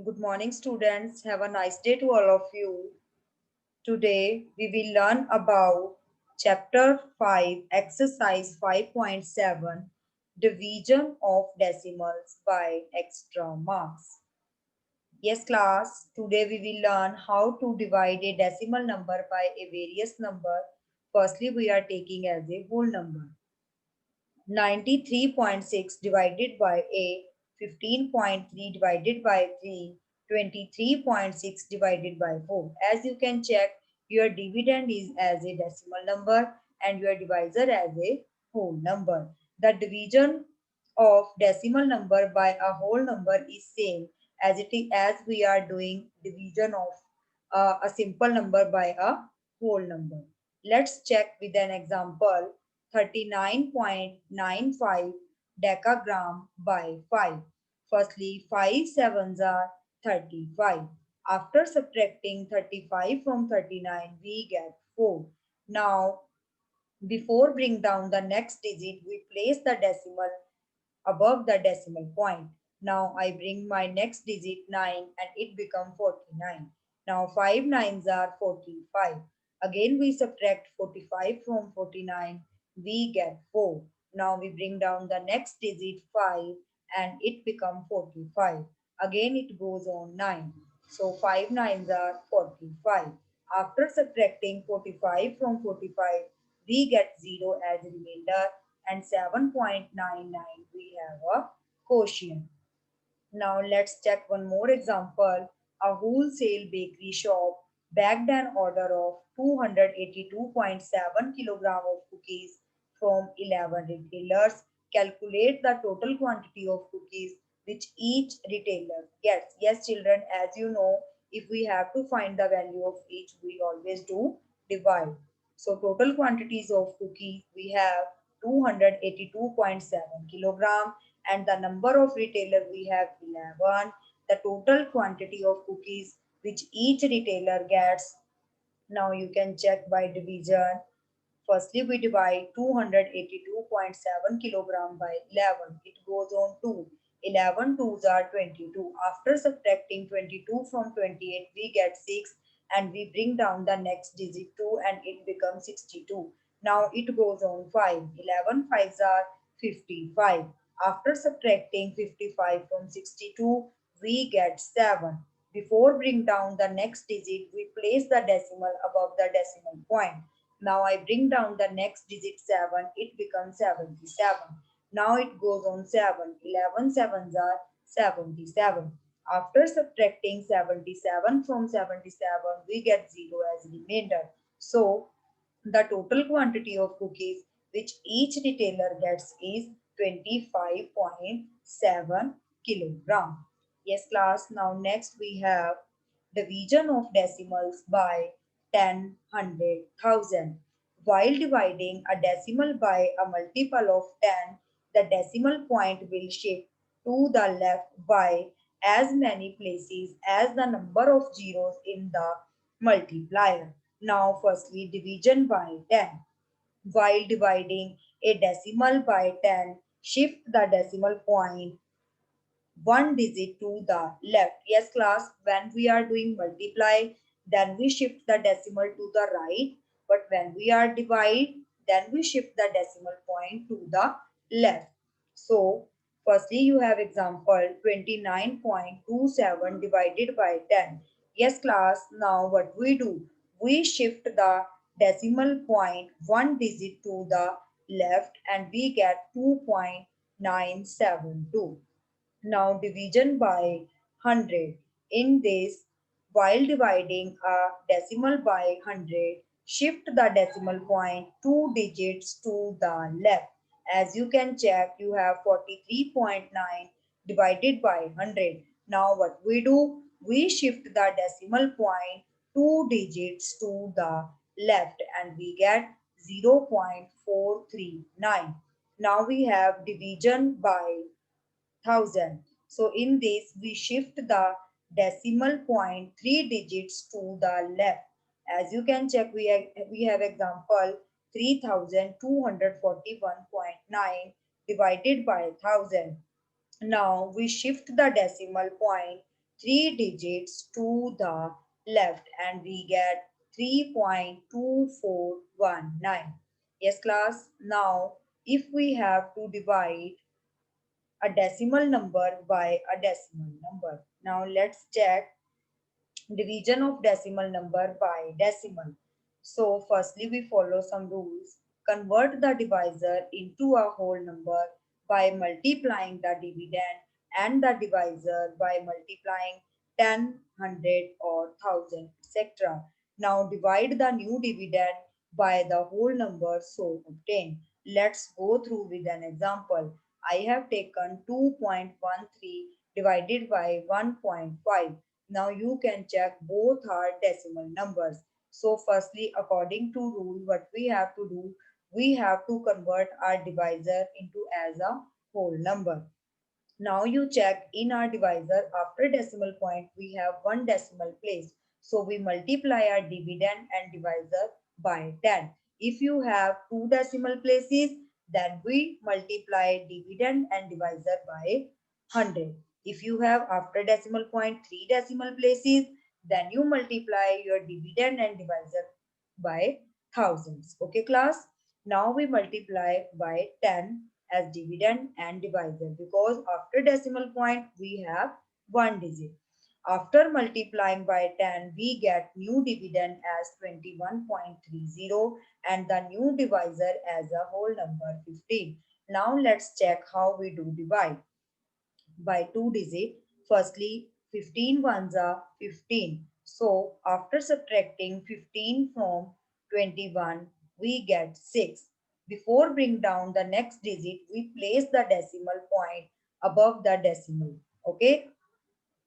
Good morning, students. Have a nice day to all of you. Today, we will learn about Chapter 5, Exercise 5.7, Division of Decimals by Extra Marks. Yes, class. Today, we will learn how to divide a decimal number by a various number. Firstly, we are taking as a whole number. 93.6 divided by a, 15.3 divided by 3, 23.6 divided by 4. As you can check, your dividend is as a decimal number and your divisor as a whole number. The division of decimal number by a whole number is same as it is as we are doing division of a simple number by a whole number. Let's check with an example. 39.95 decagram by 5. Firstly, 5 sevens are 35. After subtracting 35 from 39, we get 4. Now, before bring down the next digit, we place the decimal above the decimal point. Now I bring my next digit 9 and it becomes 49. Now 5 nines are 45. Again we subtract 45 from 49. We get 4. Now we bring down the next digit 5 and it becomes 45. Again it goes on 9. So 5 nines are 45. After subtracting 45 from 45, we get 0 as remainder and 7.99 we have a quotient. Now let's check one more example. A wholesale bakery shop bagged an order of 282.7 kilogram of cookies from 11 retailers. Calculate the total quantity of cookies which each retailer gets. Yes, children, as you know, if we have to find the value of each, we always do divide. So total quantities of cookies we have 282.7 kilogram and the number of retailer we have 11. The total quantity of cookies which each retailer gets. Now you can check by division. Firstly, we divide 282.7 kilogram by 11. It goes on 2. 11 twos are 22. After subtracting 22 from 28, we get 6 and we bring down the next digit 2 and it becomes 62. Now it goes on 5. 11 fives are 55. After subtracting 55 from 62, we get 7. Before bring down the next digit, we place the decimal above the decimal point. Now I bring down the next digit 7, it becomes 77. Now it goes on 7. 11 sevens are 77. After subtracting 77 from 77, we get 0 as remainder. So the total quantity of cookies which each retailer gets is 25.7 kilogram. Yes, class. Now next we have division of decimals by 10, 100,000. While dividing a decimal by a multiple of 10, the decimal point will shift to the left by as many places as the number of zeros in the multiplier. Now, firstly, division by 10. While dividing a decimal by 10, shift the decimal point one digit to the left. Yes, class, when we are doing multiply, then we shift the decimal to the right. But when we are divide, then we shift the decimal point to the left. So, firstly, you have example 29.27 divided by 10. Yes, class, now what we do? We shift the decimal point one digit to the left and we get 2.972. Now division by 100. In this, while dividing a decimal by 100, shift the decimal point two digits to the left. As you can check, you have 43.9 divided by 100. Now what we do? We shift the decimal point two digits to the left and we get 0.439. Now we have division by 1000. So in this, we shift the decimal point three digits to the left. As you can check, we have example 3241.9 divided by 1000. Now we shift the decimal point 3 digits to the left and we get 3.2419. Yes class, now if we have to divide a decimal number by a decimal number. Now let's check division of decimal number by decimal. So firstly we follow some rules. Convert the divisor into a whole number by multiplying the dividend and the divisor by multiplying 10, 100 or 1000 etc. Now divide the new dividend by the whole number so obtained. Let's go through with an example. I have taken 2.13 divided by 1.5. Now you can check both are decimal numbers. So firstly, according to rule, what we have to do, we have to convert our divisor into as a whole number. Now you check in our divisor after decimal point we have one decimal place. So we multiply our dividend and divisor by 10. If you have two decimal places then we multiply dividend and divisor by 100. If you have after decimal point three decimal places then you multiply your dividend and divisor by thousands. Okay class. Now we multiply by 10 as dividend and divisor because after decimal point we have one digit. After multiplying by 10 we get new dividend as 21.30 and the new divisor as a whole number 15. Now let's check how we do divide by two digit. Firstly, 15 ones are 15. So after subtracting 15 from 21, we get 6. Before bring down the next digit, we place the decimal point above the decimal. Okay.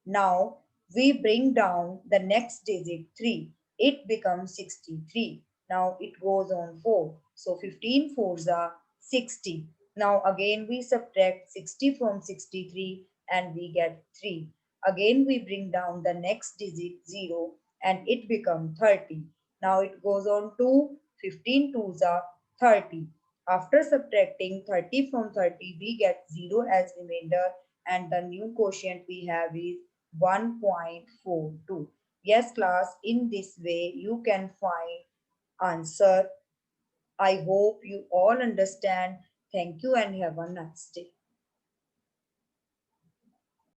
Now we bring down the next digit 3. It becomes 63. Now it goes on 4. So 15 fours are 60. Now again we subtract 60 from 63 and we get 3. Again we bring down the next digit 0 and it becomes 30. Now it goes on to 15 twos are 30. After subtracting 30 from 30 we get 0 as remainder and the new quotient we have is 1.42. Yes, class, in this way you can find answer. I hope you all understand. Thank you and have a nice day.